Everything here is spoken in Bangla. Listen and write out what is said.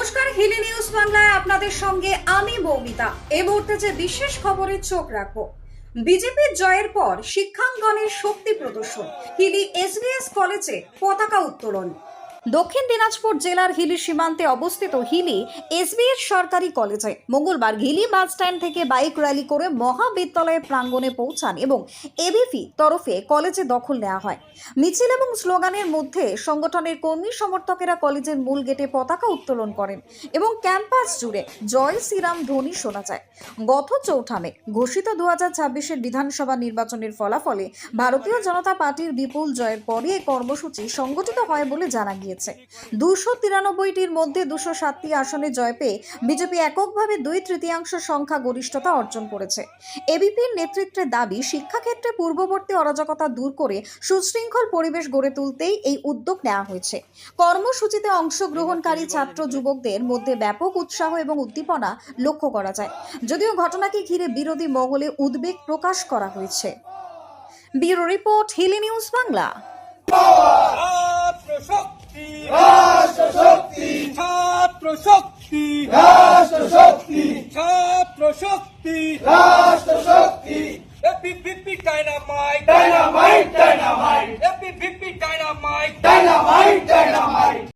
নমস্কার, হিলি নিউজ বাংলায় আপনাদের সঙ্গে আমি মৌমিতা। এই মুহূর্তে যে বিশেষ খবরে চোখ রাখবো, বিজেপির জয়ের পর শিক্ষাঙ্গনের শক্তি প্রদর্শন, হিলি এসবিএস কলেজে পতাকা উত্তোলন। দক্ষিণ দিনাজপুর জেলার হিলি সীমান্তে অবস্থিত হিলি এসবিএস সরকারি কলেজে মঙ্গলবার হিলি বাস স্ট্যান্ড থেকে বাইক র্যালি করে মহাবিদ্যালয়ের প্রাঙ্গণে পৌঁছান এবং এবিপি তরফে কলেজে দখল নেওয়া হয়। মিছিল এবং স্লোগানের মধ্যে সংগঠনের কর্মী সমর্থকেরা কলেজের মূল গেটে পতাকা উত্তোলন করেন এবং ক্যাম্পাস জুড়ে জয় শ্রীরাম ধ্বনি শোনা যায়। গত 4 মে ঘোষিত 2026-এর বিধানসভা নির্বাচনের ফলাফলে ভারতীয় জনতা পার্টির বিপুল জয়ের পরে এই কর্মসূচি সংগঠিত হয় বলে জানা গিয়েছে। 293টির মধ্যে 207টি আসনে জয় পেয়ে বিজেপি এককভাবে 2/3 সংখ্যা গরিষ্ঠতা অর্জন করেছে। এবিপির নেতৃত্বে দাবি, শিক্ষাক্ষেত্রে পূর্ববর্তী অরাজকতা দূর করে সুশৃঙ্খল পরিবেশ গড়ে তুলতেই এই উদ্যোগ নেওয়া হয়েছে। কর্মসূচিতে অংশগ্রহণকারী ছাত্র যুবকদের মধ্যে ব্যাপক উৎসাহ এবং উদ্দীপনা লক্ষ্য করা যায়, যদিও ঘটনাকে ঘিরে বিরোধী মহলে উদ্বেগ প্রকাশ করা হয়েছে। Bureau report, Hili news Bangla. রাষ্ট্রশক্তি, রাষ্ট্রশক্তি, রাষ্ট্রশক্তি, রাষ্ট্রশক্তি, রাষ্ট্রশক্তি, রাষ্ট্রশক্তি।